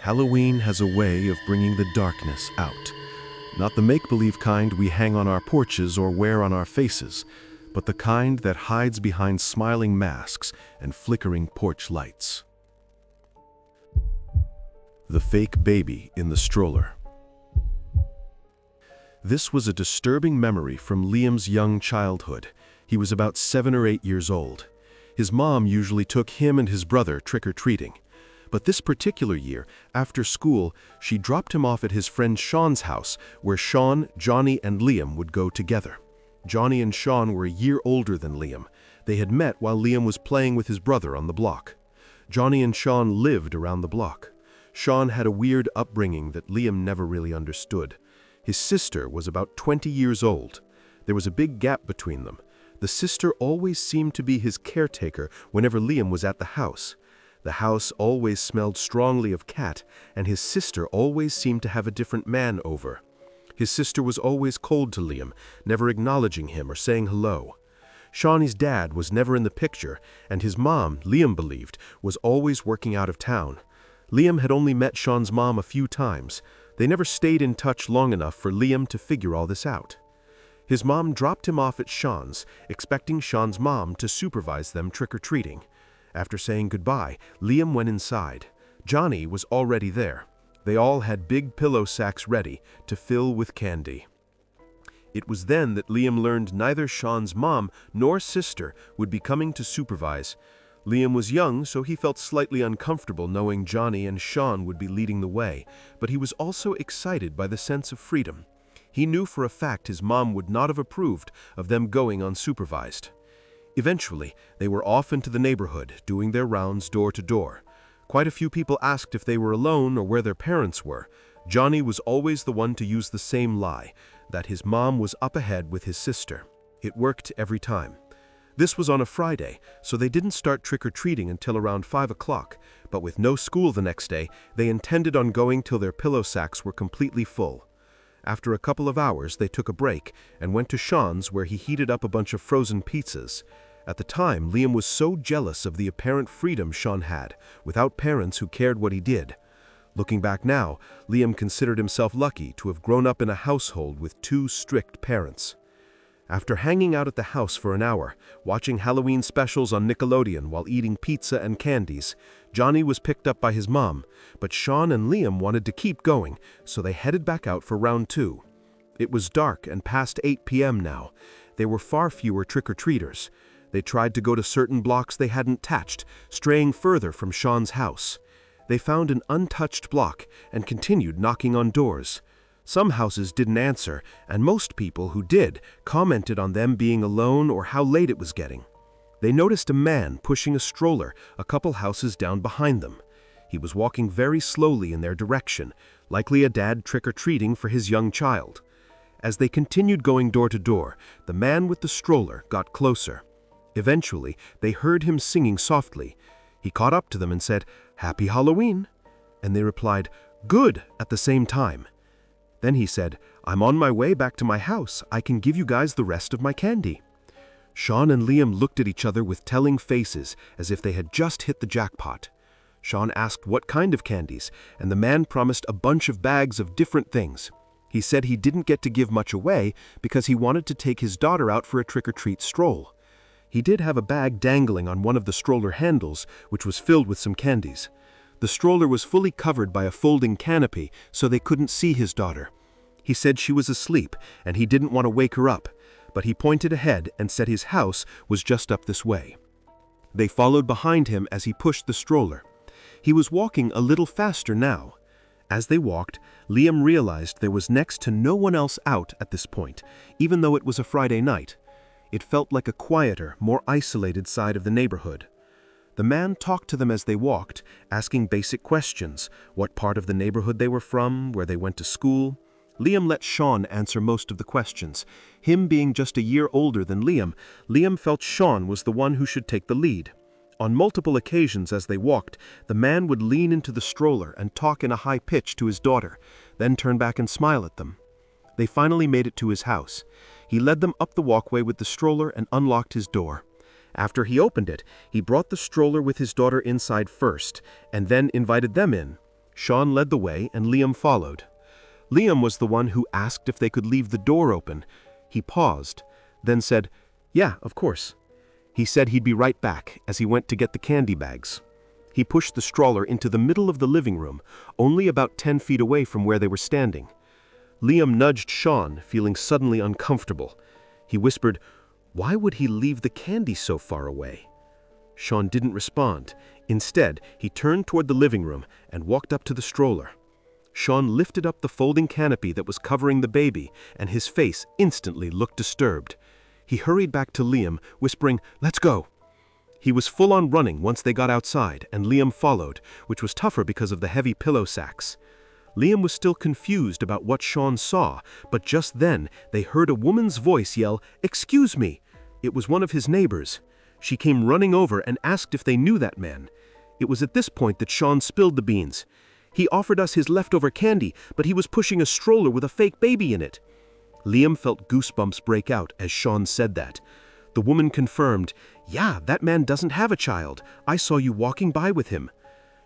Halloween has a way of bringing the darkness out. Not the make-believe kind we hang on our porches or wear on our faces, but the kind that hides behind smiling masks and flickering porch lights. The fake baby in the stroller. This was a disturbing memory from Liam's young childhood. He was about 7 or 8 years old. His mom usually took him and his brother trick-or-treating. But this particular year, after school, she dropped him off at his friend Sean's house, where Sean, Johnny, and Liam would go together. Johnny and Sean were a year older than Liam. They had met while Liam was playing with his brother on the block. Johnny and Sean lived around the block. Sean had a weird upbringing that Liam never really understood. His sister was about 20 years old. There was a big gap between them. The sister always seemed to be his caretaker whenever Liam was at the house. The house always smelled strongly of cat, and his sister always seemed to have a different man over. His sister was always cold to Liam, never acknowledging him or saying hello. Shawnee's dad was never in the picture, and his mom, Liam believed, was always working out of town. Liam had only met Sean's mom a few times. They never stayed in touch long enough for Liam to figure all this out. His mom dropped him off at Sean's, expecting Sean's mom to supervise them trick-or-treating. After saying goodbye, Liam went inside. Johnny was already there. They all had big pillow sacks ready to fill with candy. It was then that Liam learned neither Sean's mom nor sister would be coming to supervise. Liam was young, so he felt slightly uncomfortable knowing Johnny and Sean would be leading the way, but he was also excited by the sense of freedom. He knew for a fact his mom would not have approved of them going unsupervised. Eventually, they were off into the neighborhood, doing their rounds door to door. Quite a few people asked if they were alone or where their parents were. Johnny was always the one to use the same lie, that his mom was up ahead with his sister. It worked every time. This was on a Friday, so they didn't start trick-or-treating until around 5 o'clock, but with no school the next day, they intended on going till their pillow sacks were completely full. After a couple of hours, they took a break and went to Sean's, where he heated up a bunch of frozen pizzas. At the time, Liam was so jealous of the apparent freedom Sean had, without parents who cared what he did. Looking back now, Liam considered himself lucky to have grown up in a household with 2 strict parents. After hanging out at the house for an hour, watching Halloween specials on Nickelodeon while eating pizza and candies, Johnny was picked up by his mom, but Sean and Liam wanted to keep going, so they headed back out for round 2. It was dark and past 8 p.m. now. There were far fewer trick-or-treaters. They tried to go to certain blocks they hadn't touched, straying further from Sean's house. They found an untouched block and continued knocking on doors. Some houses didn't answer, and most people who did commented on them being alone or how late it was getting. They noticed a man pushing a stroller a couple houses down behind them. He was walking very slowly in their direction, likely a dad trick-or-treating for his young child. As they continued going door to door, the man with the stroller got closer. Eventually, they heard him singing softly. He caught up to them and said, "Happy Halloween," and they replied, "Good," at the same time. Then he said, "I'm on my way back to my house. I can give you guys the rest of my candy." Sean and Liam looked at each other with telling faces, as if they had just hit the jackpot. Sean asked what kind of candies, and the man promised a bunch of bags of different things. He said he didn't get to give much away because he wanted to take his daughter out for a trick-or-treat stroll. He did have a bag dangling on one of the stroller handles, which was filled with some candies. The stroller was fully covered by a folding canopy, so they couldn't see his daughter. He said she was asleep, and he didn't want to wake her up, but he pointed ahead and said his house was just up this way. They followed behind him as he pushed the stroller. He was walking a little faster now. As they walked, Liam realized there was next to no one else out at this point, even though it was a Friday night. It felt like a quieter, more isolated side of the neighborhood. The man talked to them as they walked, asking basic questions: what part of the neighborhood they were from, where they went to school. Liam let Sean answer most of the questions. Him being just a year older than Liam, Liam felt Sean was the one who should take the lead. On multiple occasions as they walked, the man would lean into the stroller and talk in a high pitch to his daughter, then turn back and smile at them. They finally made it to his house. He led them up the walkway with the stroller and unlocked his door. After he opened it, he brought the stroller with his daughter inside first, and then invited them in. Sean led the way and Liam followed. Liam was the one who asked if they could leave the door open. He paused, then said, "Yeah, of course." He said he'd be right back as he went to get the candy bags. He pushed the stroller into the middle of the living room, only about 10 feet away from where they were standing. Liam nudged Sean, feeling suddenly uncomfortable. He whispered, "Why would he leave the candy so far away?" Sean didn't respond. Instead, he turned toward the living room and walked up to the stroller. Sean lifted up the folding canopy that was covering the baby, and his face instantly looked disturbed. He hurried back to Liam, whispering, "Let's go." He was full on running once they got outside, and Liam followed, which was tougher because of the heavy pillow sacks. Liam was still confused about what Sean saw, but just then they heard a woman's voice yell, "Excuse me." It was one of his neighbors. She came running over and asked if they knew that man. It was at this point that Sean spilled the beans. "He offered us his leftover candy, but he was pushing a stroller with a fake baby in it." Liam felt goosebumps break out as Sean said that. The woman confirmed, "Yeah, that man doesn't have a child. I saw you walking by with him."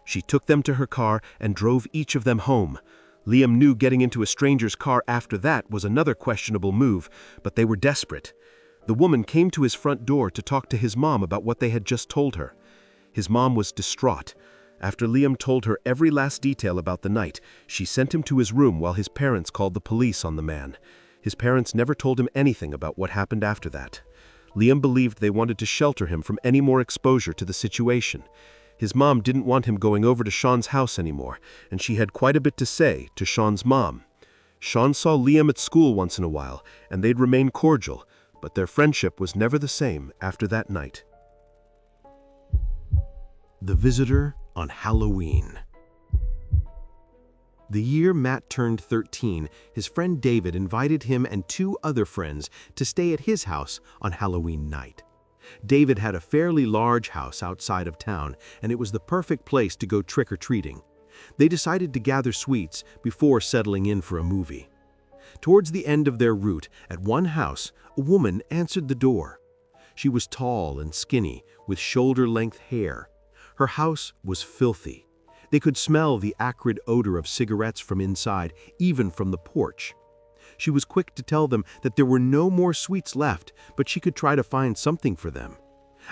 She took them to her car and drove each of them home. Liam knew getting into a stranger's car after that was another questionable move, but they were desperate. The woman came to his front door to talk to his mom about what they had just told her. His mom was distraught. After Liam told her every last detail about the night, she sent him to his room while his parents called the police on the man. His parents never told him anything about what happened after that. Liam believed they wanted to shelter him from any more exposure to the situation. His mom didn't want him going over to Sean's house anymore, and she had quite a bit to say to Sean's mom. Sean saw Liam at school once in a while, and they'd remain cordial, but their friendship was never the same after that night. The Visitor on Halloween. The year Matt turned 13, his friend David invited him and 2 other friends to stay at his house on Halloween night. David had a fairly large house outside of town, and it was the perfect place to go trick-or-treating. They decided to gather sweets before settling in for a movie. Towards the end of their route, at one house, a woman answered the door. She was tall and skinny, with shoulder-length hair. Her house was filthy. They could smell the acrid odor of cigarettes from inside, even from the porch. She was quick to tell them that there were no more sweets left, but she could try to find something for them.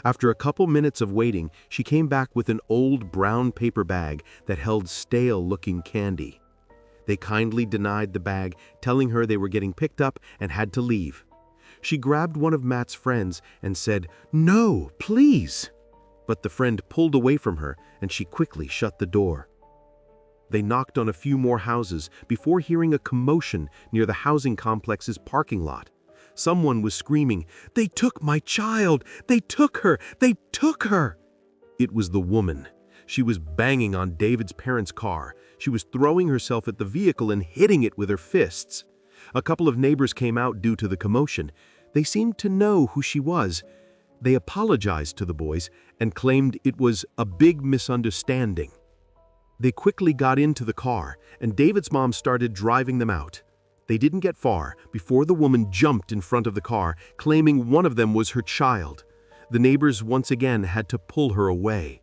After a couple minutes of waiting, she came back with an old brown paper bag that held stale-looking candy. They kindly denied the bag, telling her they were getting picked up and had to leave. She grabbed one of Matt's friends and said, "No, please." But the friend pulled away from her, and she quickly shut the door. They knocked on a few more houses before hearing a commotion near the housing complex's parking lot. Someone was screaming, "They took my child! They took her! They took her!" It was the woman. She was banging on David's parents' car. She was throwing herself at the vehicle and hitting it with her fists. A couple of neighbors came out due to the commotion. They seemed to know who she was. They apologized to the boys and claimed it was a big misunderstanding. They quickly got into the car, and David's mom started driving them out. They didn't get far before the woman jumped in front of the car, claiming one of them was her child. The neighbors once again had to pull her away.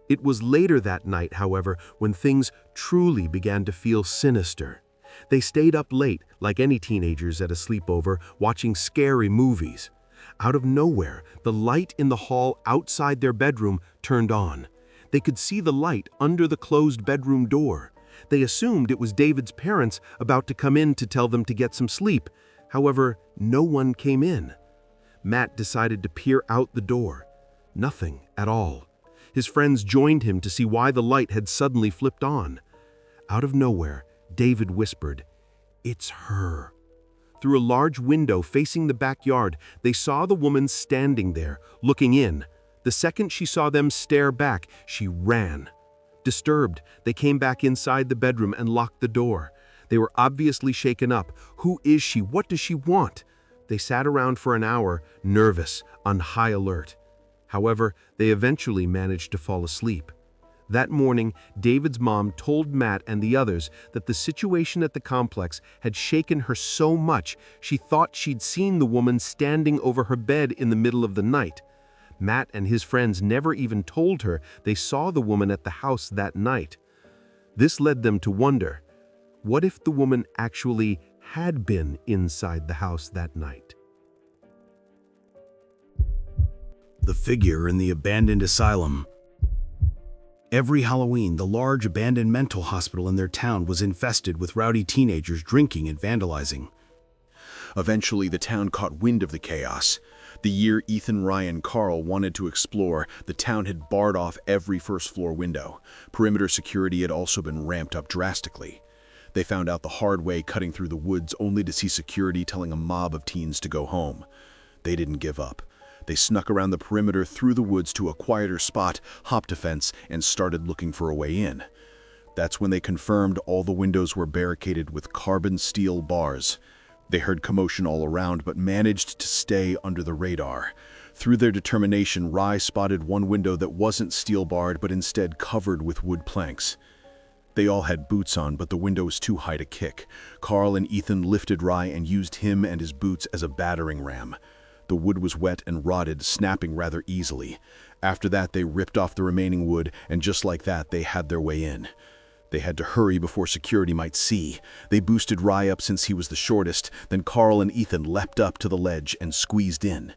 It was later that night, however, when things truly began to feel sinister. They stayed up late, like any teenagers at a sleepover, watching scary movies. Out of nowhere, the light in the hall outside their bedroom turned on. They could see the light under the closed bedroom door. They assumed it was David's parents about to come in to tell them to get some sleep. However, no one came in. Matt decided to peer out the door. Nothing at all. His friends joined him to see why the light had suddenly flipped on. Out of nowhere, David whispered, "It's her." Through a large window facing the backyard, they saw the woman standing there, looking in. The second she saw them stare back, she ran. Disturbed, they came back inside the bedroom and locked the door. They were obviously shaken up. Who is she? What does she want? They sat around for an hour, nervous, on high alert. However, they eventually managed to fall asleep. That morning, David's mom told Matt and the others that the situation at the complex had shaken her so much she thought she'd seen the woman standing over her bed in the middle of the night. Matt and his friends never even told her they saw the woman at the house that night. This led them to wonder, what if the woman actually had been inside the house that night? The figure in the abandoned asylum. Every Halloween, the large abandoned mental hospital in their town was infested with rowdy teenagers drinking and vandalizing. Eventually, the town caught wind of the chaos. The year Ethan, Ryan, and Carl wanted to explore, the town had barred off every first-floor window. Perimeter security had also been ramped up drastically. They found out the hard way cutting through the woods only to see security telling a mob of teens to go home. They didn't give up. They snuck around the perimeter through the woods to a quieter spot, hopped a fence, and started looking for a way in. That's when they confirmed all the windows were barricaded with carbon steel bars. They heard commotion all around, but managed to stay under the radar. Through their determination, Rye spotted one window that wasn't steel-barred, but instead covered with wood planks. They all had boots on, but the window was too high to kick. Carl and Ethan lifted Rye and used him and his boots as a battering ram. The wood was wet and rotted, snapping rather easily. After that, they ripped off the remaining wood, and just like that, they had their way in. They had to hurry before security might see. They boosted Rye up since he was the shortest, then Carl and Ethan leapt up to the ledge and squeezed in.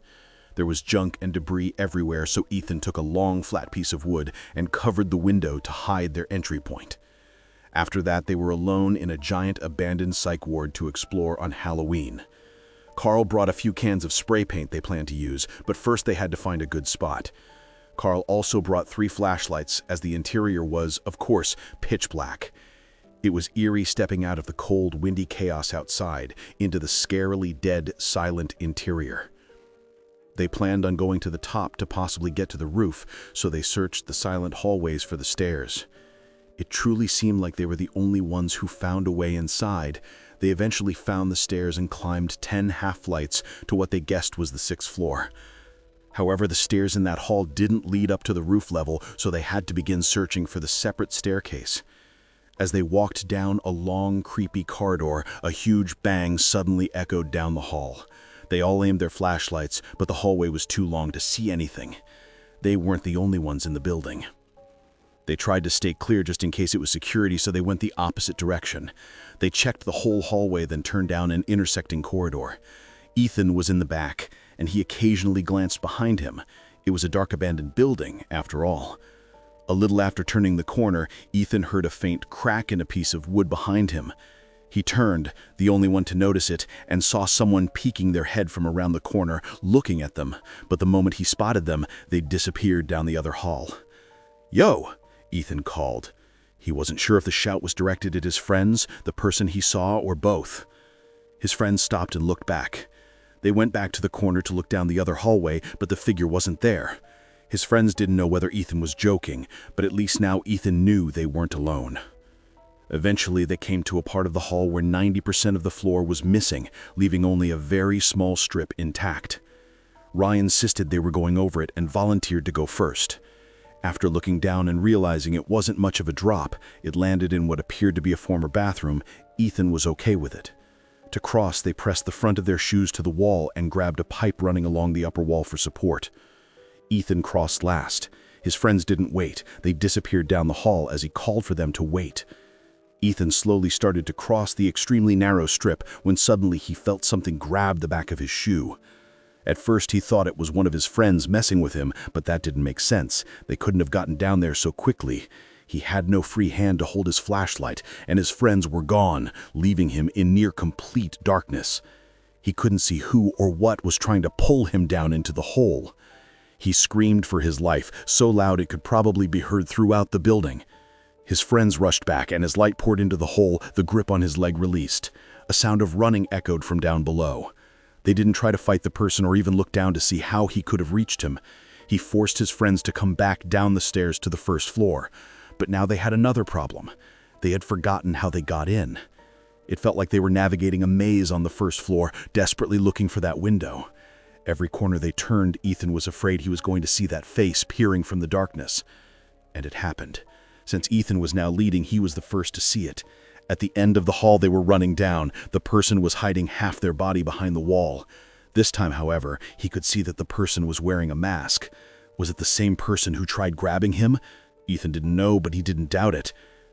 There was junk and debris everywhere, so Ethan took a long, flat piece of wood and covered the window to hide their entry point. After that, they were alone in a giant abandoned psych ward to explore on Halloween. Carl brought a few cans of spray paint they planned to use, but first they had to find a good spot. Carl also brought 3 flashlights, as the interior was, of course, pitch black. It was eerie stepping out of the cold, windy chaos outside into the scarily dead, silent interior. They planned on going to the top to possibly get to the roof, so they searched the silent hallways for the stairs. It truly seemed like they were the only ones who found a way inside. They eventually found the stairs and climbed 10 half-flights to what they guessed was the 6th floor. However, the stairs in that hall didn't lead up to the roof level, so they had to begin searching for the separate staircase. As they walked down a long, creepy corridor, a huge bang suddenly echoed down the hall. They all aimed their flashlights, but the hallway was too long to see anything. They weren't the only ones in the building. They tried to stay clear just in case it was security, so they went the opposite direction. They checked the whole hallway, then turned down an intersecting corridor. Ethan was in the back, and he occasionally glanced behind him. It was a dark abandoned building, after all. A little after turning the corner, Ethan heard a faint crack in a piece of wood behind him. He turned, the only one to notice it, and saw someone peeking their head from around the corner, looking at them. But the moment he spotted them, they disappeared down the other hall. "Yo!" Ethan called. He wasn't sure if the shout was directed at his friends, the person he saw, or both. His friends stopped and looked back. They went back to the corner to look down the other hallway, but the figure wasn't there. His friends didn't know whether Ethan was joking, but at least now Ethan knew they weren't alone. Eventually, they came to a part of the hall where 90% of the floor was missing, leaving only a very small strip intact. Ryan insisted they were going over it and volunteered to go first. After looking down and realizing it wasn't much of a drop, it landed in what appeared to be a former bathroom. Ethan was okay with it. To cross, they pressed the front of their shoes to the wall and grabbed a pipe running along the upper wall for support. Ethan crossed last. His friends didn't wait. They disappeared down the hall as he called for them to wait. Ethan slowly started to cross the extremely narrow strip when suddenly he felt something grab the back of his shoe. At first he thought it was one of his friends messing with him, but that didn't make sense. They couldn't have gotten down there so quickly. He had no free hand to hold his flashlight, and his friends were gone, leaving him in near complete darkness. He couldn't see who or what was trying to pull him down into the hole. He screamed for his life, so loud it could probably be heard throughout the building. His friends rushed back, and as light poured into the hole, the grip on his leg released. A sound of running echoed from down below. They didn't try to fight the person or even look down to see how he could have reached him. He forced his friends to come back down the stairs to the first floor. But now they had another problem. They had forgotten how they got in. It felt like they were navigating a maze on the first floor, desperately looking for that window. Every corner they turned, Ethan was afraid he was going to see that face peering from the darkness. And it happened. Since Ethan was now leading, he was the first to see it. At the end of the hall they were running down, the person was hiding half their body behind the wall. This time, however, he could see that the person was wearing a mask. Was it the same person who tried grabbing him? Ethan didn't know, but he didn't doubt it.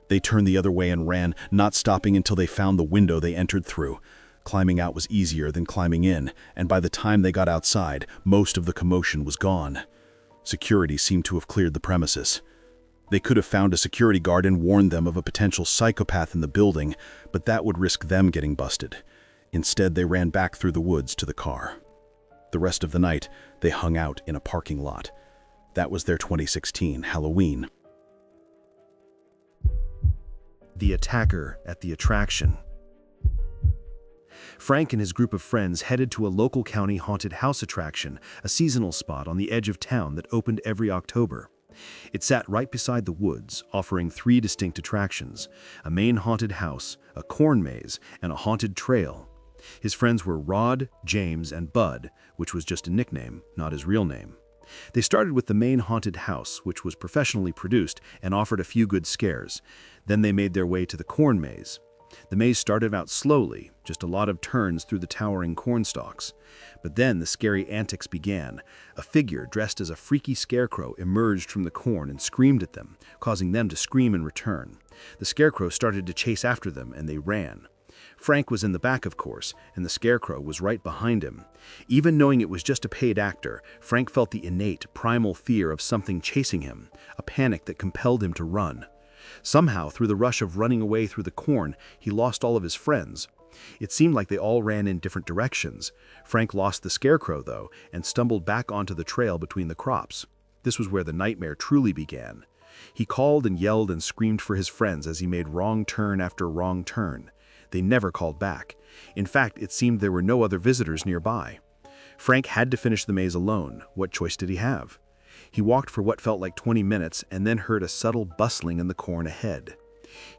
They turned the other way and ran, not stopping until they found the window they entered through. Climbing out was easier than climbing in, and by the time they got outside, most of the commotion was gone. Security seemed to have cleared the premises. They could have found a security guard and warned them of a potential psychopath in the building, but that would risk them getting busted. Instead, they ran back through the woods to the car. The rest of the night, they hung out in a parking lot. That was their 2016 Halloween. The attacker at the attraction. Frank and his group of friends headed to a local county haunted house attraction, a seasonal spot on the edge of town that opened every October. It sat right beside the woods, offering 3 distinct attractions: a main haunted house, a corn maze, and a haunted trail. His friends were Rod, James, and Bud, which was just a nickname, not his real name. They started with the main haunted house, which was professionally produced and offered a few good scares. Then they made their way to the corn maze. The maze started out slowly, just a lot of turns through the towering corn stalks. But then the scary antics began. A figure dressed as a freaky scarecrow emerged from the corn and screamed at them, causing them to scream in return. The scarecrow started to chase after them, and they ran. Frank was in the back, of course, and the scarecrow was right behind him. Even knowing it was just a paid actor, Frank felt the innate, primal fear of something chasing him, a panic that compelled him to run. Somehow, through the rush of running away through the corn, he lost all of his friends. It seemed like they all ran in different directions. Frank lost the scarecrow, though, and stumbled back onto the trail between the crops. This was where the nightmare truly began. He called and yelled and screamed for his friends as he made wrong turn after wrong turn. They never called back. In fact, it seemed there were no other visitors nearby. Frank had to finish the maze alone. What choice did he have? He walked for what felt like 20 minutes and then heard a subtle bustling in the corn ahead.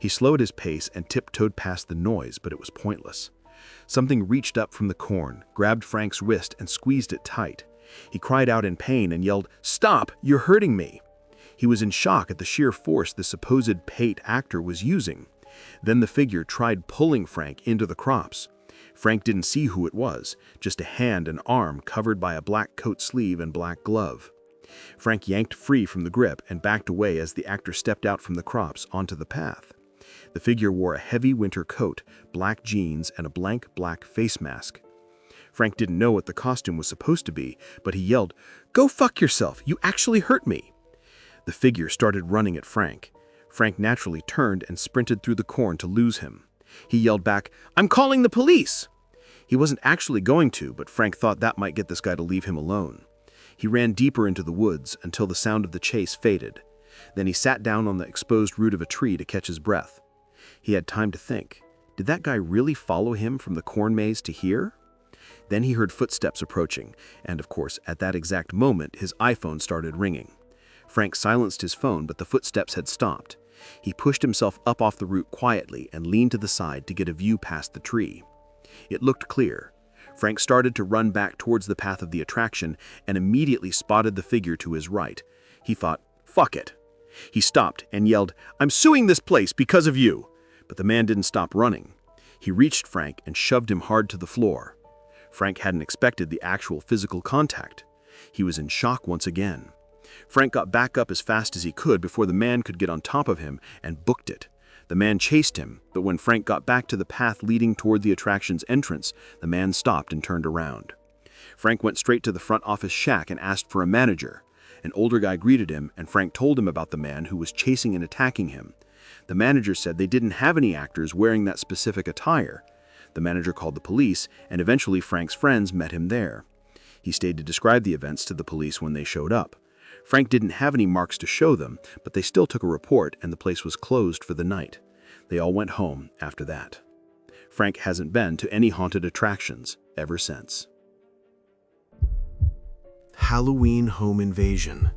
He slowed his pace and tiptoed past the noise, but it was pointless. Something reached up from the corn, grabbed Frank's wrist and squeezed it tight. He cried out in pain and yelled, "Stop! You're hurting me!" He was in shock at the sheer force the supposed paid actor was using. Then the figure tried pulling Frank into the crops. Frank didn't see who it was, just a hand and arm covered by a black coat sleeve and black glove. Frank yanked free from the grip and backed away as the actor stepped out from the crops onto the path. The figure wore a heavy winter coat, black jeans, and a blank black face mask. Frank didn't know what the costume was supposed to be, but he yelled, "Go fuck yourself! You actually hurt me!" The figure started running at Frank. Frank naturally turned and sprinted through the corn to lose him. He yelled back, "I'm calling the police!" He wasn't actually going to, but Frank thought that might get this guy to leave him alone. He ran deeper into the woods until the sound of the chase faded. Then he sat down on the exposed root of a tree to catch his breath. He had time to think. Did that guy really follow him from the corn maze to here? Then he heard footsteps approaching, and of course, at that exact moment, his iPhone started ringing. Frank silenced his phone, but the footsteps had stopped. He pushed himself up off the root quietly and leaned to the side to get a view past the tree. It looked clear. Frank started to run back towards the path of the attraction and immediately spotted the figure to his right. He thought, "Fuck it." He stopped and yelled, "I'm suing this place because of you." But the man didn't stop running. He reached Frank and shoved him hard to the floor. Frank hadn't expected the actual physical contact. He was in shock once again. Frank got back up as fast as he could before the man could get on top of him and booked it. The man chased him, but when Frank got back to the path leading toward the attraction's entrance, the man stopped and turned around. Frank went straight to the front office shack and asked for a manager. An older guy greeted him, and Frank told him about the man who was chasing and attacking him. The manager said they didn't have any actors wearing that specific attire. The manager called the police, and eventually Frank's friends met him there. He stayed to describe the events to the police when they showed up. Frank didn't have any marks to show them, but they still took a report and the place was closed for the night. They all went home after that. Frank hasn't been to any haunted attractions ever since. Halloween home invasion.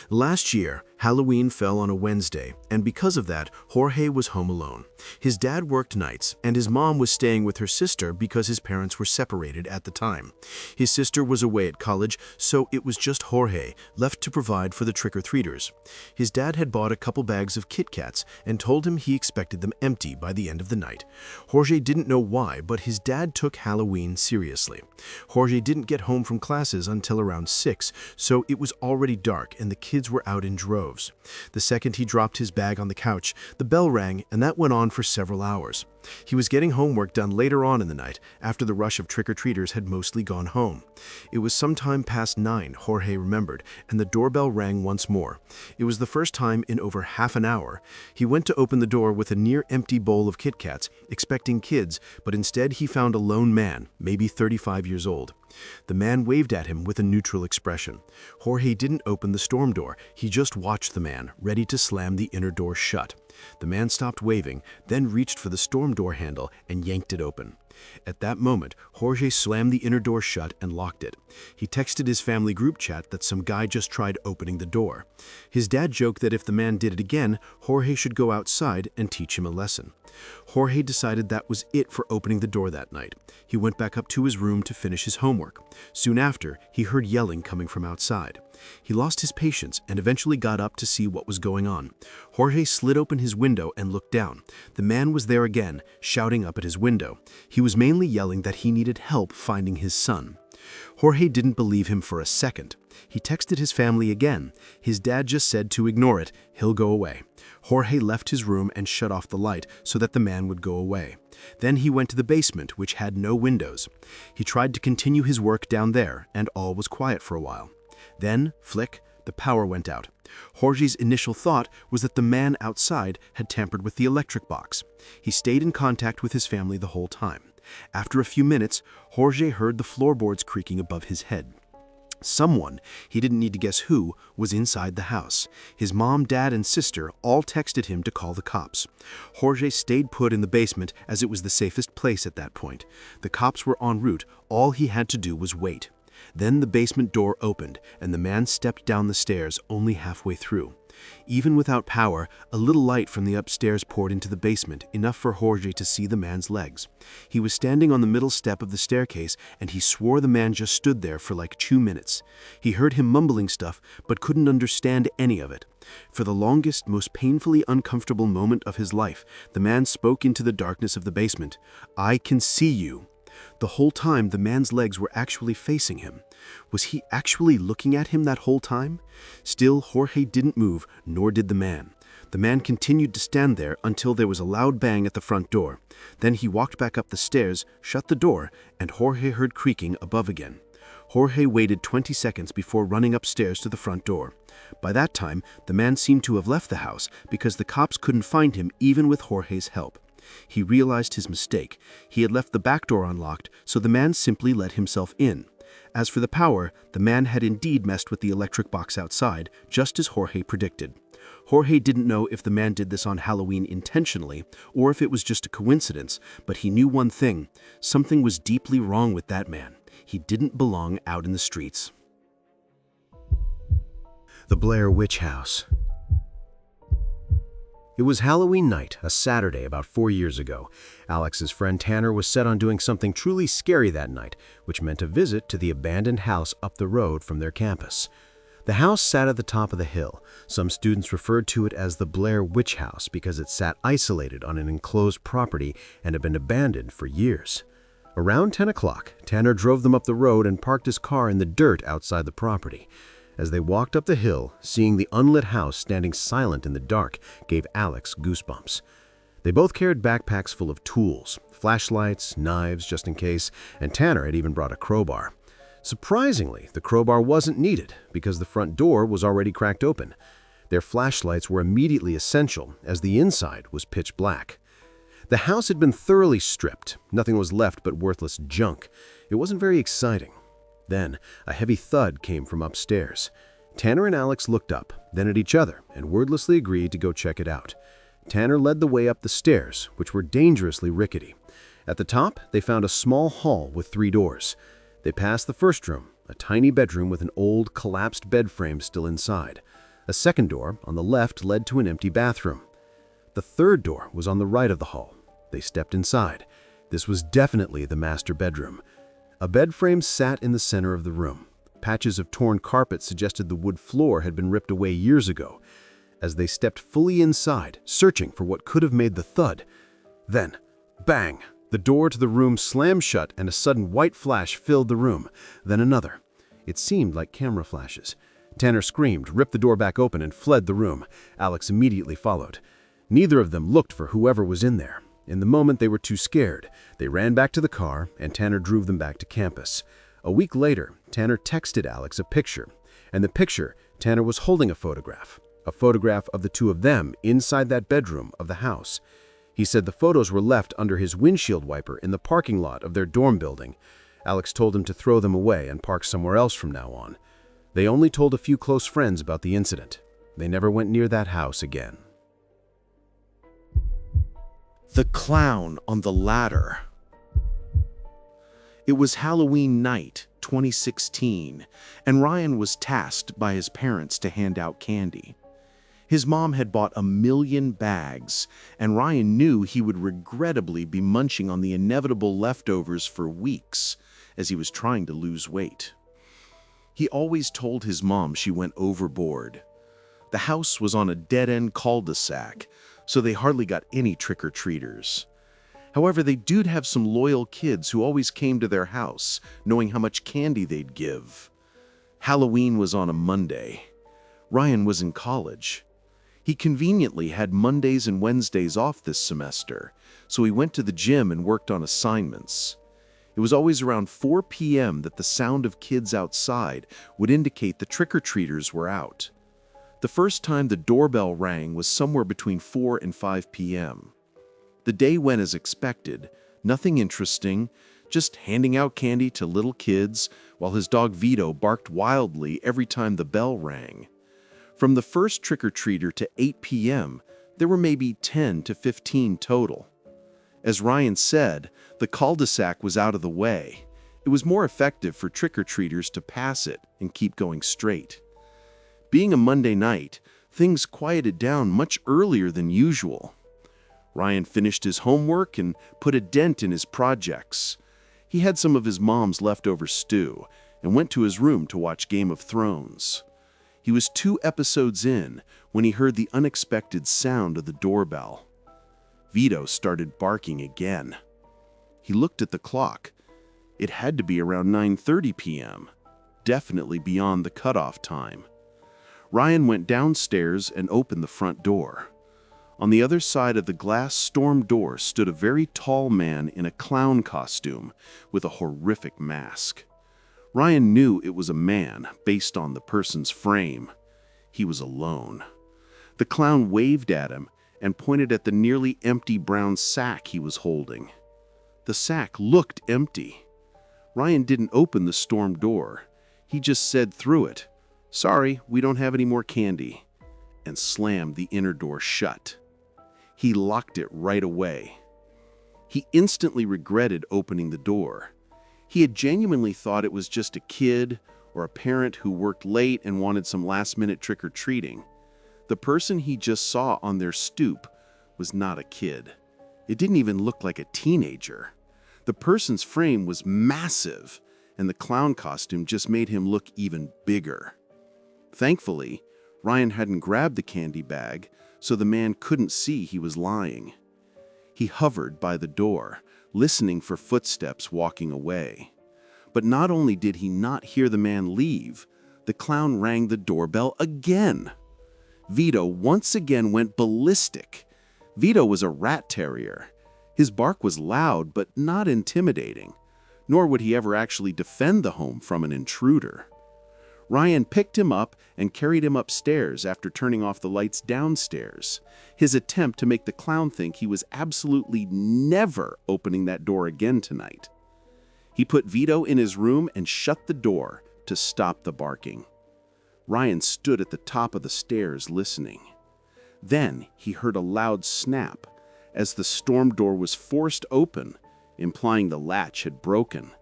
Last year, Halloween fell on a Wednesday, and because of that, Jorge was home alone. His dad worked nights, and his mom was staying with her sister because his parents were separated at the time. His sister was away at college, so it was just Jorge, left to provide for the trick-or-treaters. His dad had bought a couple bags of Kit Kats and told him he expected them empty by the end of the night. Jorge didn't know why, but his dad took Halloween seriously. Jorge didn't get home from classes until around 6, so it was already dark and the kids were out in droves. alcoves. The second he dropped his bag on the couch, the bell rang, and that went on for several hours. He was getting homework done later on in the night, after the rush of trick-or-treaters had mostly gone home. It was sometime past 9, Jorge remembered, and the doorbell rang once more. It was the first time in over half an hour. He went to open the door with a near-empty bowl of Kit Kats, expecting kids, but instead he found a lone man, maybe 35 years old. The man waved at him with a neutral expression. Jorge didn't open the storm door. He just watched the man, ready to slam the inner door shut. The man stopped waving, then reached for the storm door handle and yanked it open. At that moment, Jorge slammed the inner door shut and locked it. He texted his family group chat that some guy just tried opening the door. His dad joked that if the man did it again, Jorge should go outside and teach him a lesson. Jorge decided that was it for opening the door that night. He went back up to his room to finish his homework. Soon after, he heard yelling coming from outside. He lost his patience and eventually got up to see what was going on. Jorge slid open his window and looked down. The man was there again, shouting up at his window. He was mainly yelling that he needed help finding his son. Jorge didn't believe him for a second. He texted his family again. His dad just said to ignore it, he'll go away. Jorge left his room and shut off the light so that the man would go away. Then he went to the basement, which had no windows. He tried to continue his work down there, and all was quiet for a while. Then, flick, the power went out. Jorge's initial thought was that the man outside had tampered with the electric box. He stayed in contact with his family the whole time. After a few minutes, Jorge heard the floorboards creaking above his head. Someone, he didn't need to guess who, was inside the house. His mom, dad, and sister all texted him to call the cops. Jorge stayed put in the basement as it was the safest place at that point. The cops were en route. All he had to do was wait. Then the basement door opened, and the man stepped down the stairs only halfway through. Even without power, a little light from the upstairs poured into the basement, enough for Jorge to see the man's legs. He was standing on the middle step of the staircase, and he swore the man just stood there for like 2 minutes. He heard him mumbling stuff, but couldn't understand any of it. For the longest, most painfully uncomfortable moment of his life, the man spoke into the darkness of the basement. "I can see you." The whole time, the man's legs were actually facing him. Was he actually looking at him that whole time? Still, Jorge didn't move, nor did the man. The man continued to stand there until there was a loud bang at the front door. Then he walked back up the stairs, shut the door, and Jorge heard creaking above again. Jorge waited 20 seconds before running upstairs to the front door. By that time, the man seemed to have left the house because the cops couldn't find him even with Jorge's help. He realized his mistake. He had left the back door unlocked, so the man simply let himself in. As for the power, the man had indeed messed with the electric box outside, just as Jorge predicted. Jorge didn't know if the man did this on Halloween intentionally, or if it was just a coincidence, but he knew one thing: something was deeply wrong with that man. He didn't belong out in the streets. The Blair Witch House. It was Halloween night, a Saturday about 4 years ago. Alex's friend Tanner was set on doing something truly scary that night, which meant a visit to the abandoned house up the road from their campus. The house sat at the top of the hill. Some students referred to it as the Blair Witch House because it sat isolated on an enclosed property and had been abandoned for years. Around 10 o'clock, Tanner drove them up the road and parked his car in the dirt outside the property. As they walked up the hill, seeing the unlit house standing silent in the dark gave Alex goosebumps. They both carried backpacks full of tools, flashlights, knives just in case, and Tanner had even brought a crowbar. Surprisingly, the crowbar wasn't needed because the front door was already cracked open. Their flashlights were immediately essential as the inside was pitch black. The house had been thoroughly stripped. Nothing was left but worthless junk. It wasn't very exciting. Then, a heavy thud came from upstairs. Tanner and Alex looked up, then at each other, and wordlessly agreed to go check it out. Tanner led the way up the stairs, which were dangerously rickety. At the top, they found a small hall with 3 doors. They passed the first room, a tiny bedroom with an old, collapsed bed frame still inside. A second door, on the left, led to an empty bathroom. The third door was on the right of the hall. They stepped inside. This was definitely the master bedroom. A bed frame sat in the center of the room. Patches of torn carpet suggested the wood floor had been ripped away years ago. As they stepped fully inside, searching for what could have made the thud, then, bang! The door to the room slammed shut and a sudden white flash filled the room, then another. It seemed like camera flashes. Tanner screamed, ripped the door back open, and fled the room. Alex immediately followed. Neither of them looked for whoever was in there. In the moment, they were too scared. They ran back to the car, and Tanner drove them back to campus. A week later, Tanner texted Alex a picture. And the picture, Tanner was holding a photograph of the two of them inside that bedroom of the house. He said the photos were left under his windshield wiper in the parking lot of their dorm building. Alex told him to throw them away and park somewhere else from now on. They only told a few close friends about the incident. They never went near that house again. The clown on the ladder. It was Halloween night, 2016, and Ryan was tasked by his parents to hand out candy. His mom had bought 1 million bags, and Ryan knew he would regrettably be munching on the inevitable leftovers for weeks as he was trying to lose weight. He always told his mom she went overboard. The house was on a dead-end cul-de-sac, so they hardly got any trick-or-treaters. However, they did have some loyal kids who always came to their house, knowing how much candy they'd give. Halloween was on a Monday. Ryan was in college. He conveniently had Mondays and Wednesdays off this semester, so he went to the gym and worked on assignments. It was always around 4 p.m. that the sound of kids outside would indicate the trick-or-treaters were out. The first time the doorbell rang was somewhere between 4 and 5 p.m. The day went as expected, nothing interesting, just handing out candy to little kids while his dog Vito barked wildly every time the bell rang. From the first trick-or-treater to 8 p.m., there were maybe 10 to 15 total. As Ryan said, the cul-de-sac was out of the way. It was more effective for trick-or-treaters to pass it and keep going straight. Being a Monday night, things quieted down much earlier than usual. Ryan finished his homework and put a dent in his projects. He had some of his mom's leftover stew and went to his room to watch Game of Thrones. He was 2 episodes in when he heard the unexpected sound of the doorbell. Vito started barking again. He looked at the clock. It had to be around 9:30 p.m., definitely beyond the cutoff time. Ryan went downstairs and opened the front door. On the other side of the glass storm door stood a very tall man in a clown costume with a horrific mask. Ryan knew it was a man based on the person's frame. He was alone. The clown waved at him and pointed at the nearly empty brown sack he was holding. The sack looked empty. Ryan didn't open the storm door. He just said through it, "Sorry, we don't have any more candy," and slammed the inner door shut. He locked it right away. He instantly regretted opening the door. He had genuinely thought it was just a kid or a parent who worked late and wanted some last-minute trick-or-treating. The person he just saw on their stoop was not a kid. It didn't even look like a teenager. The person's frame was massive, and the clown costume just made him look even bigger. Thankfully, Ryan hadn't grabbed the candy bag, so the man couldn't see he was lying. He hovered by the door, listening for footsteps walking away. But not only did he not hear the man leave, the clown rang the doorbell again. Vito once again went ballistic. Vito was a rat terrier. His bark was loud but not intimidating, nor would he ever actually defend the home from an intruder. Ryan picked him up and carried him upstairs after turning off the lights downstairs, his attempt to make the clown think he was absolutely never opening that door again tonight. He put Vito in his room and shut the door to stop the barking. Ryan stood at the top of the stairs listening. Then he heard a loud snap as the storm door was forced open, implying the latch had broken.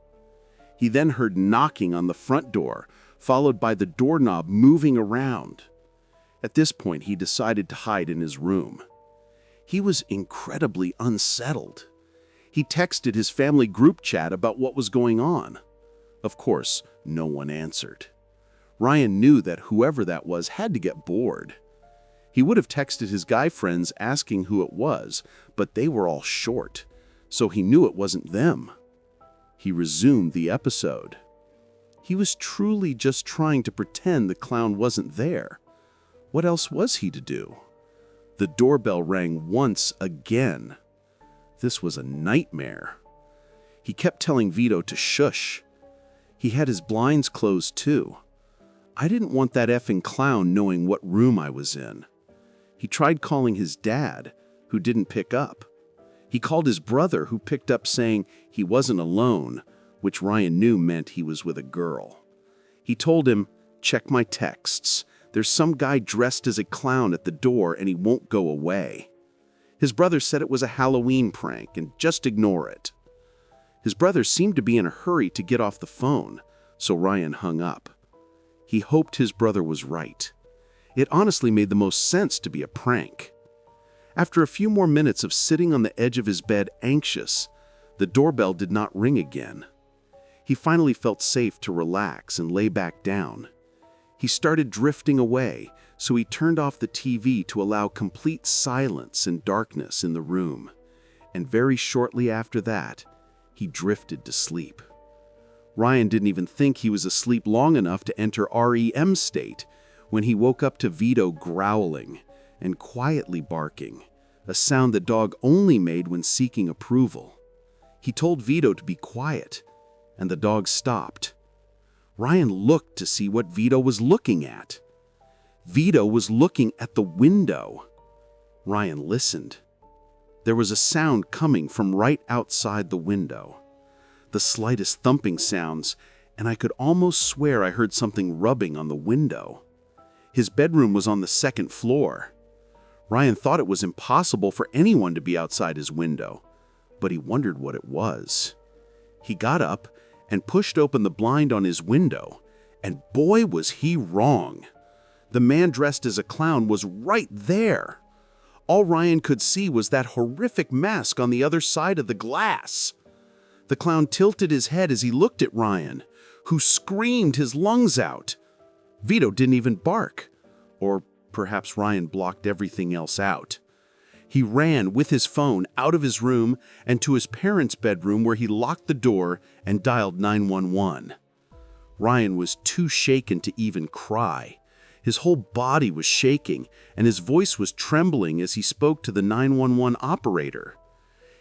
He then heard knocking on the front door, followed by the doorknob moving around. At this point, he decided to hide in his room. He was incredibly unsettled. He texted his family group chat about what was going on. Of course, no one answered. Ryan knew that whoever that was had to get bored. He would have texted his guy friends asking who it was, but they were all short, so he knew it wasn't them. He resumed the episode. He was truly just trying to pretend the clown wasn't there. What else was he to do? The doorbell rang once again. This was a nightmare. He kept telling Vito to shush. He had his blinds closed too. I didn't want that effing clown knowing what room I was in. He tried calling his dad, who didn't pick up. He called his brother, who picked up saying he wasn't alone, which Ryan knew meant he was with a girl. He told him, "Check my texts. There's some guy dressed as a clown at the door and he won't go away." His brother said it was a Halloween prank and just ignore it. His brother seemed to be in a hurry to get off the phone, so Ryan hung up. He hoped his brother was right. It honestly made the most sense to be a prank. After a few more minutes of sitting on the edge of his bed anxious, the doorbell did not ring again. He finally felt safe to relax and lay back down. He started drifting away, so he turned off the TV to allow complete silence and darkness in the room. And very shortly after that, he drifted to sleep. Ryan didn't even think he was asleep long enough to enter REM state when he woke up to Vito growling and quietly barking, a sound the dog only made when seeking approval. He told Vito to be quiet, and the dog stopped. Ryan looked to see what Vito was looking at. Vito was looking at the window. Ryan listened. There was a sound coming from right outside the window. The slightest thumping sounds, and I could almost swear I heard something rubbing on the window. His bedroom was on the second floor. Ryan thought it was impossible for anyone to be outside his window, but he wondered what it was. He got up and pushed open the blind on his window, and boy was he wrong. The man dressed as a clown was right there. All Ryan could see was that horrific mask on the other side of the glass. The clown tilted his head as he looked at Ryan, who screamed his lungs out. Vito didn't even bark, or perhaps Ryan blocked everything else out. He ran with his phone out of his room and to his parents' bedroom where he locked the door and dialed 911. Ryan was too shaken to even cry. His whole body was shaking and his voice was trembling as he spoke to the 911 operator.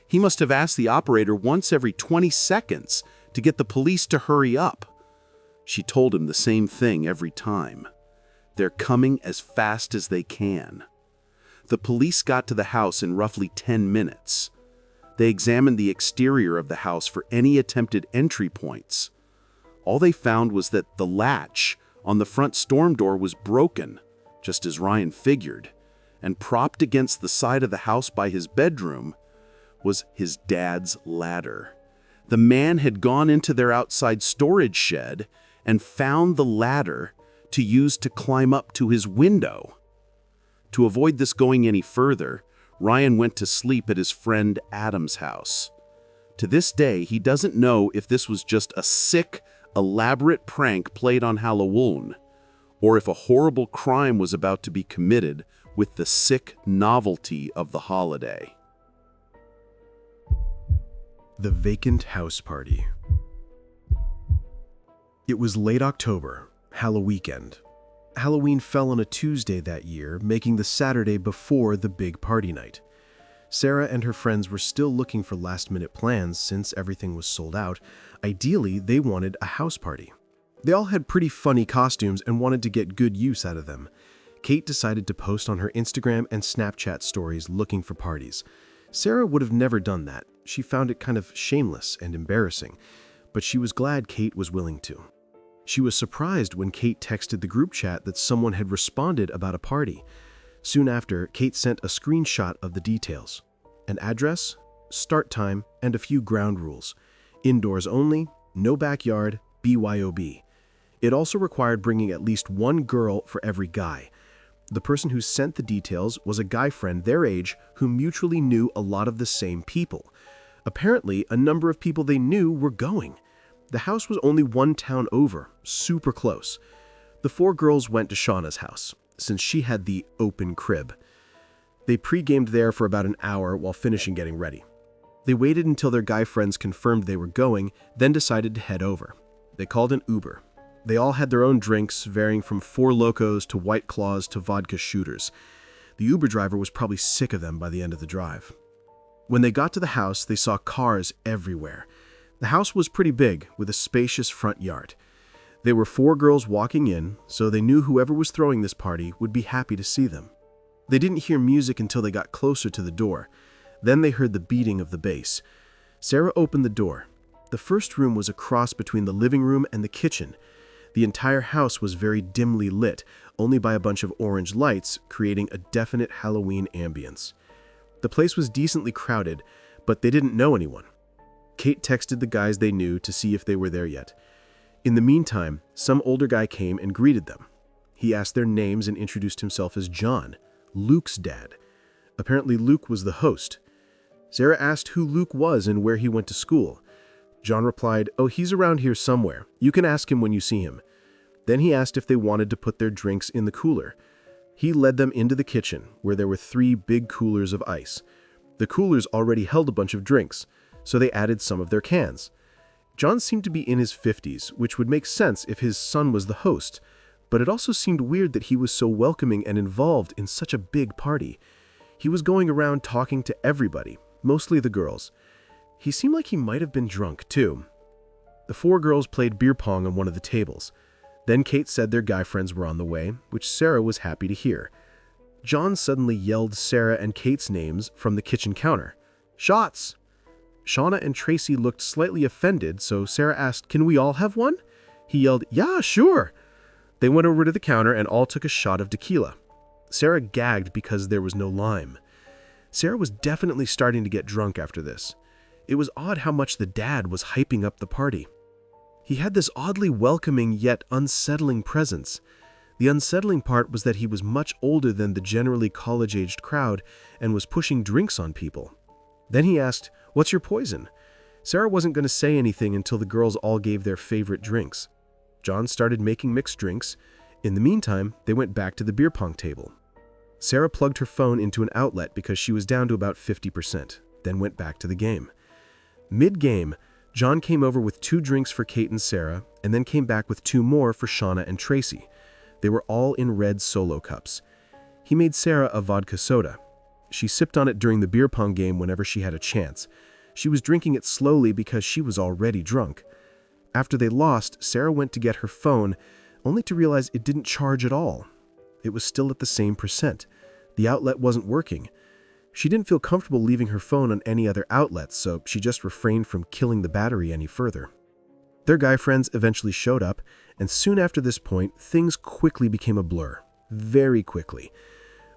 He must have asked the operator once every 20 seconds to get the police to hurry up. She told him the same thing every time. They're coming as fast as they can. The police got to the house in roughly 10 minutes. They examined the exterior of the house for any attempted entry points. All they found was that the latch on the front storm door was broken, just as Ryan figured, and propped against the side of the house by his bedroom was his dad's ladder. The man had gone into their outside storage shed and found the ladder to use to climb up to his window. To avoid this going any further, Ryan went to sleep at his friend Adam's house. To this day, he doesn't know if this was just a sick, elaborate prank played on Halloween, or if a horrible crime was about to be committed with the sick novelty of the holiday. The Vacant House Party. It was late October, Halloween weekend. Halloween fell on a Tuesday that year, making the Saturday before the big party night. Sarah and her friends were still looking for last-minute plans since everything was sold out. Ideally, they wanted a house party. They all had pretty funny costumes and wanted to get good use out of them. Kate decided to post on her Instagram and Snapchat stories looking for parties. Sarah would have never done that. She found it kind of shameless and embarrassing, but she was glad Kate was willing to. She was surprised when Kate texted the group chat that someone had responded about a party. Soon after, Kate sent a screenshot of the details: an address, start time, and a few ground rules. Indoors only, no backyard, BYOB. It also required bringing at least one girl for every guy. The person who sent the details was a guy friend their age who mutually knew a lot of the same people. Apparently, a number of people they knew were going. The house was only one town over, super close. The four girls went to Shauna's house, since she had the open crib. They pre-gamed there for about an hour while finishing getting ready. They waited until their guy friends confirmed they were going, then decided to head over. They called an Uber. They all had their own drinks, varying from Four Locos to White Claws to vodka shooters. The Uber driver was probably sick of them by the end of the drive. When they got to the house, they saw cars everywhere. The house was pretty big, with a spacious front yard. There were 4 girls walking in, so they knew whoever was throwing this party would be happy to see them. They didn't hear music until they got closer to the door. Then they heard the beating of the bass. Sarah opened the door. The first room was a cross between the living room and the kitchen. The entire house was very dimly lit, only by a bunch of orange lights, creating a definite Halloween ambience. The place was decently crowded, but they didn't know anyone. Kate texted the guys they knew to see if they were there yet. In the meantime, some older guy came and greeted them. He asked their names and introduced himself as John, Luke's dad. Apparently Luke was the host. Sarah asked who Luke was and where he went to school. John replied, "Oh, he's around here somewhere. You can ask him when you see him." Then he asked if they wanted to put their drinks in the cooler. He led them into the kitchen, where there were 3 big coolers of ice. The coolers already held a bunch of drinks, so they added some of their cans. John seemed to be in his 50s, which would make sense if his son was the host, but it also seemed weird that he was so welcoming and involved in such a big party. He was going around talking to everybody, mostly the girls. He seemed like he might have been drunk, too. The 4 girls played beer pong on one of the tables. Then Kate said their guy friends were on the way, which Sarah was happy to hear. John suddenly yelled Sarah and Kate's names from the kitchen counter. "Shots!" Shauna and Tracy looked slightly offended, so Sarah asked, "Can we all have one?" He yelled, "Yeah, sure." They went over to the counter and all took a shot of tequila. Sarah gagged because there was no lime. Sarah was definitely starting to get drunk after this. It was odd how much the dad was hyping up the party. He had this oddly welcoming yet unsettling presence. The unsettling part was that he was much older than the generally college-aged crowd and was pushing drinks on people. Then he asked, "What's your poison?" Sarah wasn't going to say anything until the girls all gave their favorite drinks. John started making mixed drinks. In the meantime, they went back to the beer pong table. Sarah plugged her phone into an outlet because she was down to about 50%, then went back to the game. Mid-game, John came over with 2 drinks for Kate and Sarah, and then came back with 2 more for Shauna and Tracy. They were all in red Solo cups. He made Sarah a vodka soda. She sipped on it during the beer pong game whenever she had a chance. She was drinking it slowly because she was already drunk. After they lost, Sarah went to get her phone, only to realize it didn't charge at all. It was still at the same percent. The outlet wasn't working. She didn't feel comfortable leaving her phone on any other outlets, so she just refrained from killing the battery any further. Their guy friends eventually showed up, and soon after this point, things quickly became a blur. Very quickly.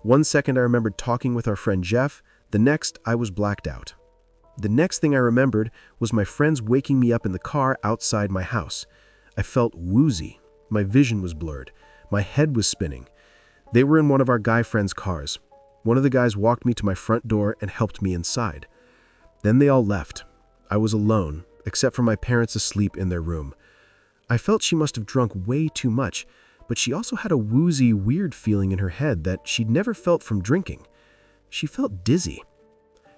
One second I remembered talking with our friend Jeff, the next I was blacked out. The next thing I remembered was my friends waking me up in the car outside my house. I felt woozy. My vision was blurred. My head was spinning. They were in one of our guy friends' cars. One of the guys walked me to my front door and helped me inside. Then they all left. I was alone, except for my parents asleep in their room. I felt she must have drunk way too much, but she also had a woozy, weird feeling in her head that she'd never felt from drinking. She felt dizzy.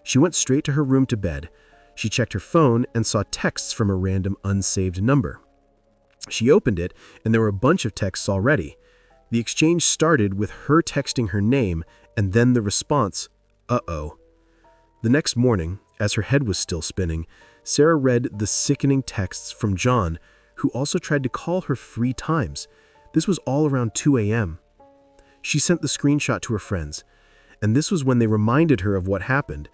She went straight to her room to bed. She checked her phone and saw texts from a random unsaved number. She opened it, and there were a bunch of texts already. The exchange started with her texting her name, and then the response, "Uh-oh." The next morning, as her head was still spinning, Sarah read the sickening texts from John, who also tried to call her 3 times. This was all around 2 a.m. She sent the screenshot to her friends, and this was when they reminded her of what happened.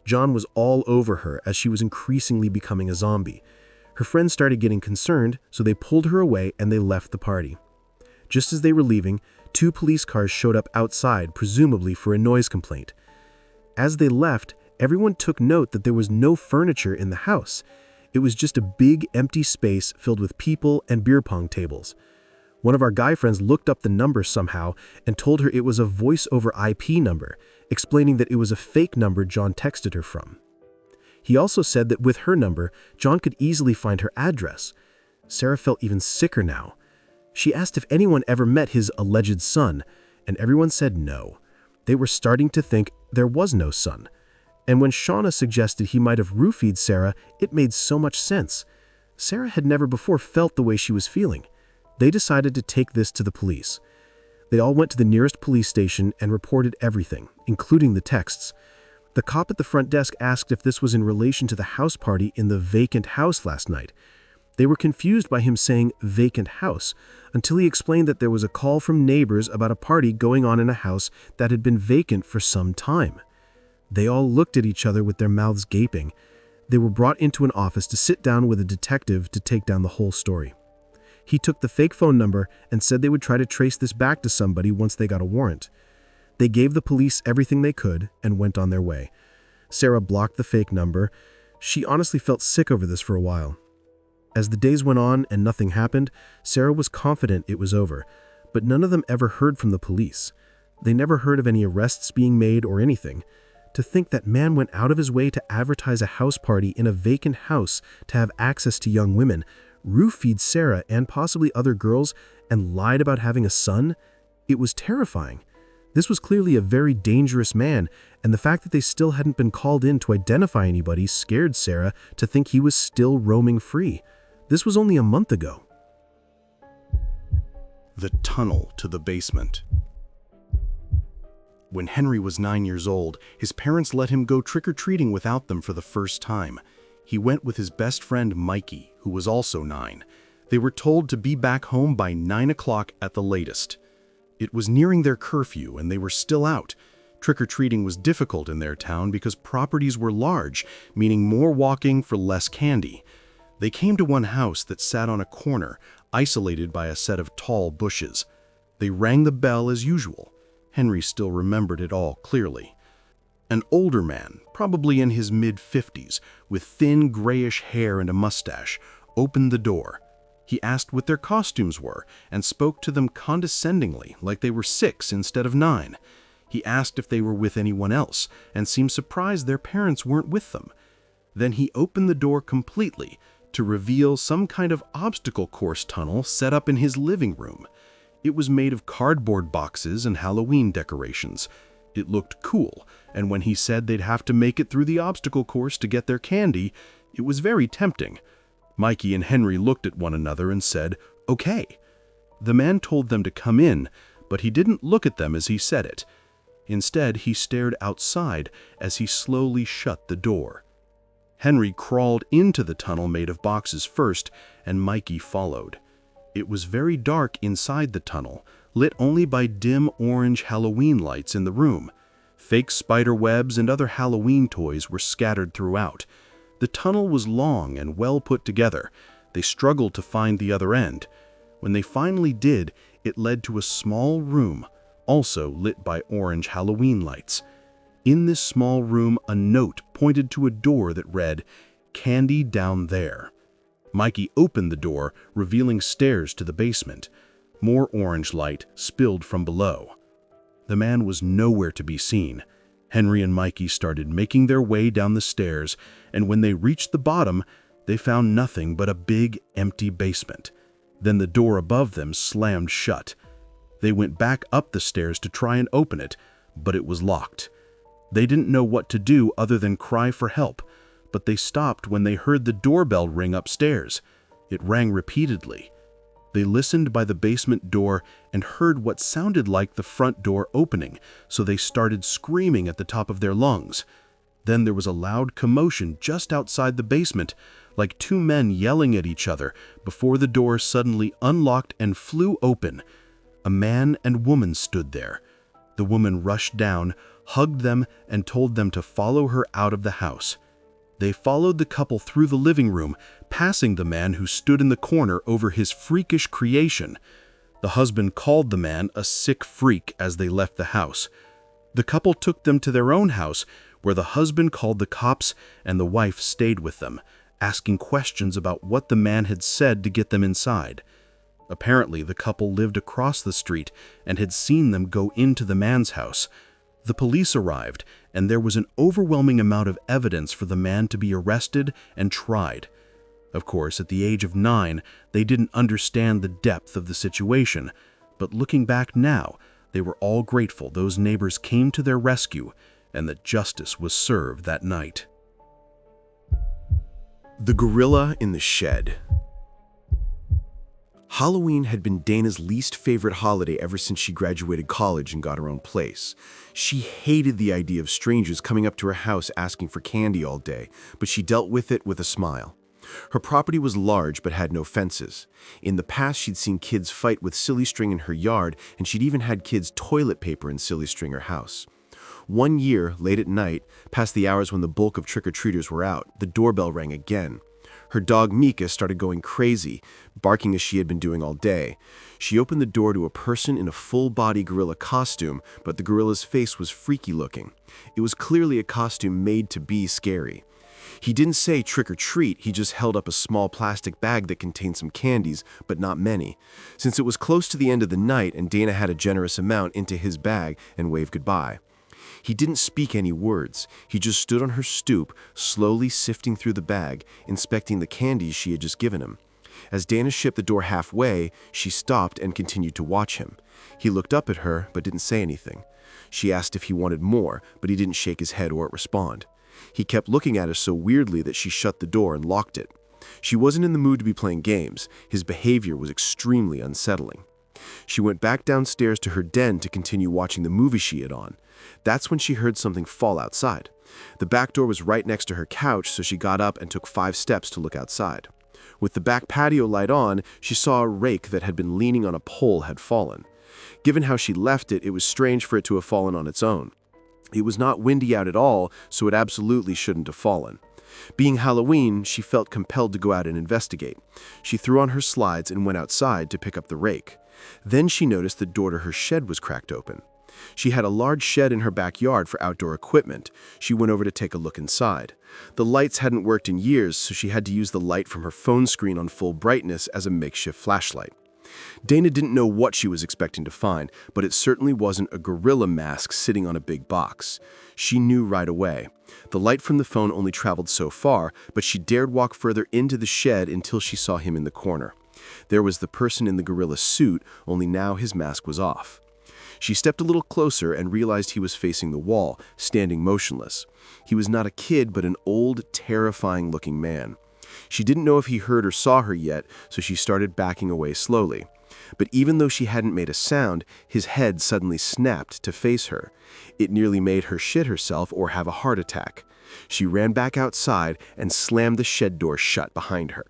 John was all over her as she was increasingly becoming a zombie. Her friends started getting concerned, so they pulled her away and they left the party. Just as they were leaving, 2 police cars showed up outside, presumably for a noise complaint. As they left, everyone took note that there was no furniture in the house. It was just a big empty space filled with people and beer pong tables. One of our guy friends looked up the number somehow and told her it was a voice-over IP number, explaining that it was a fake number John texted her from. He also said that with her number, John could easily find her address. Sarah felt even sicker now. She asked if anyone ever met his alleged son, and everyone said no. They were starting to think there was no son. And when Shauna suggested he might have roofied Sarah, it made so much sense. Sarah had never before felt the way she was feeling. They decided to take this to the police. They all went to the nearest police station and reported everything, including the texts. The cop at the front desk asked if this was in relation to the house party in the vacant house last night. They were confused by him saying vacant house until he explained that there was a call from neighbors about a party going on in a house that had been vacant for some time. They all looked at each other with their mouths gaping. They were brought into an office to sit down with a detective to take down the whole story. He took the fake phone number and said they would try to trace this back to somebody once they got a warrant. They gave the police everything they could and went on their way. Sarah blocked the fake number. She honestly felt sick over this for a while. As the days went on and nothing happened, Sarah was confident it was over, but none of them ever heard from the police. They never heard of any arrests being made or anything. To think that man went out of his way to advertise a house party in a vacant house to have access to young women, roof-feed Sarah and possibly other girls, and lied about having a son, it was terrifying. This was clearly a very dangerous man, and the fact that they still hadn't been called in to identify anybody scared Sarah to think he was still roaming free. This was only a month ago. The tunnel to the basement. When Henry was 9 years old, his parents let him go trick-or-treating without them for the first time. He went with his best friend Mikey, who was also 9. They were told to be back home by 9 o'clock at the latest. It was nearing their curfew and they were still out. Trick-or-treating was difficult in their town because properties were large, meaning more walking for less candy. They came to one house that sat on a corner, isolated by a set of tall bushes. They rang the bell as usual. Henry still remembered it all clearly. An older man, probably in his mid-50s, with thin grayish hair and a mustache, opened the door. He asked what their costumes were and spoke to them condescendingly, like they were 6 instead of 9. He asked if they were with anyone else and seemed surprised their parents weren't with them. Then he opened the door completely to reveal some kind of obstacle course tunnel set up in his living room. It was made of cardboard boxes and Halloween decorations. It looked cool, and when he said they'd have to make it through the obstacle course to get their candy, it was very tempting. Mikey and Henry looked at one another and said, "Okay." The man told them to come in, but he didn't look at them as he said it. Instead, he stared outside as he slowly shut the door. Henry crawled into the tunnel made of boxes first, and Mikey followed. It was very dark inside the tunnel, lit only by dim orange Halloween lights in the room. Fake spider webs and other Halloween toys were scattered throughout. The tunnel was long and well put together. They struggled to find the other end. When they finally did, it led to a small room, also lit by orange Halloween lights. In this small room, a note pointed to a door that read, "Candy down there." Mikey opened the door, revealing stairs to the basement. More orange light spilled from below. The man was nowhere to be seen. Henry and Mikey started making their way down the stairs, and when they reached the bottom, they found nothing but a big, empty basement. Then the door above them slammed shut. They went back up the stairs to try and open it, but it was locked. They didn't know what to do other than cry for help, but they stopped when they heard the doorbell ring upstairs. It rang repeatedly. They listened by the basement door and heard what sounded like the front door opening, so they started screaming at the top of their lungs. Then there was a loud commotion just outside the basement, like 2 men yelling at each other, before the door suddenly unlocked and flew open. A man and woman stood there. The woman rushed down, hugged them, and told them to follow her out of the house. They followed the couple through the living room, passing the man who stood in the corner over his freakish creation. The husband called the man a sick freak as they left the house. The couple took them to their own house, where the husband called the cops and the wife stayed with them, asking questions about what the man had said to get them inside. Apparently, the couple lived across the street and had seen them go into the man's house. The police arrived, and there was an overwhelming amount of evidence for the man to be arrested and tried. Of course, at the age of 9, they didn't understand the depth of the situation, but looking back now, they were all grateful those neighbors came to their rescue and that justice was served that night. The gorilla in the shed. Halloween had been Dana's least favorite holiday ever since she graduated college and got her own place. She hated the idea of strangers coming up to her house asking for candy all day, but she dealt with it with a smile. Her property was large but had no fences. In the past, she'd seen kids fight with silly string in her yard, and she'd even had kids toilet paper and silly string her house. One year, late at night, past the hours when the bulk of trick-or-treaters were out, the doorbell rang again. Her dog Mika started going crazy, barking as she had been doing all day. She opened the door to a person in a full-body gorilla costume, but the gorilla's face was freaky looking. It was clearly a costume made to be scary. He didn't say trick or treat, he just held up a small plastic bag that contained some candies, but not many. Since it was close to the end of the night and Dana had a generous amount into his bag and waved goodbye. He didn't speak any words. He just stood on her stoop, slowly sifting through the bag, inspecting the candies she had just given him. As Dana shipped the door halfway, she stopped and continued to watch him. He looked up at her, but didn't say anything. She asked if he wanted more, but he didn't shake his head or respond. He kept looking at her so weirdly that she shut the door and locked it. She wasn't in the mood to be playing games. His behavior was extremely unsettling. She went back downstairs to her den to continue watching the movie she had on. That's when she heard something fall outside. The back door was right next to her couch, so she got up and took 5 steps to look outside. With the back patio light on, she saw a rake that had been leaning on a pole had fallen. Given how she left it, it was strange for it to have fallen on its own. It was not windy out at all, so it absolutely shouldn't have fallen. Being Halloween, she felt compelled to go out and investigate. She threw on her slides and went outside to pick up the rake. Then she noticed the door to her shed was cracked open. She had a large shed in her backyard for outdoor equipment. She went over to take a look inside. The lights hadn't worked in years, so she had to use the light from her phone screen on full brightness as a makeshift flashlight. Dana didn't know what she was expecting to find, but it certainly wasn't a gorilla mask sitting on a big box. She knew right away. The light from the phone only traveled so far, but she dared walk further into the shed until she saw him in the corner. There was the person in the gorilla suit, only now his mask was off. She stepped a little closer and realized he was facing the wall, standing motionless. He was not a kid, but an old, terrifying-looking man. She didn't know if he heard or saw her yet, so she started backing away slowly. But even though she hadn't made a sound, his head suddenly snapped to face her. It nearly made her shit herself or have a heart attack. She ran back outside and slammed the shed door shut behind her.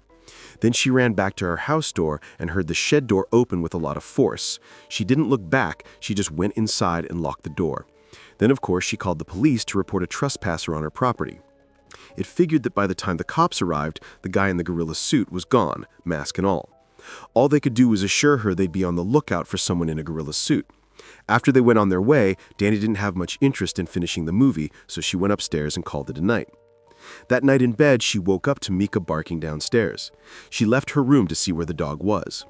Then she ran back to her house door and heard the shed door open with a lot of force. She didn't look back, she just went inside and locked the door. Then, of course, she called the police to report a trespasser on her property. It figured that by the time the cops arrived, the guy in the gorilla suit was gone, mask and all. All they could do was assure her they'd be on the lookout for someone in a gorilla suit. After they went on their way, Danny didn't have much interest in finishing the movie, so she went upstairs and called it a night. That night in bed, she woke up to Mika barking downstairs. She left her room to see where the dog was.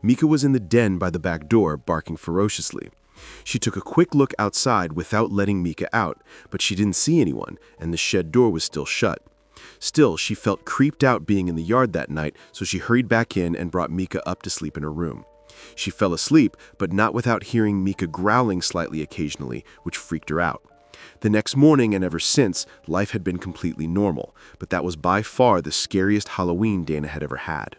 Mika was in the den by the back door, barking ferociously. She took a quick look outside without letting Mika out, but she didn't see anyone, and the shed door was still shut. Still, she felt creeped out being in the yard that night, so she hurried back in and brought Mika up to sleep in her room. She fell asleep, but not without hearing Mika growling slightly occasionally, which freaked her out. The next morning and ever since, life had been completely normal, but that was by far the scariest Halloween Dana had ever had.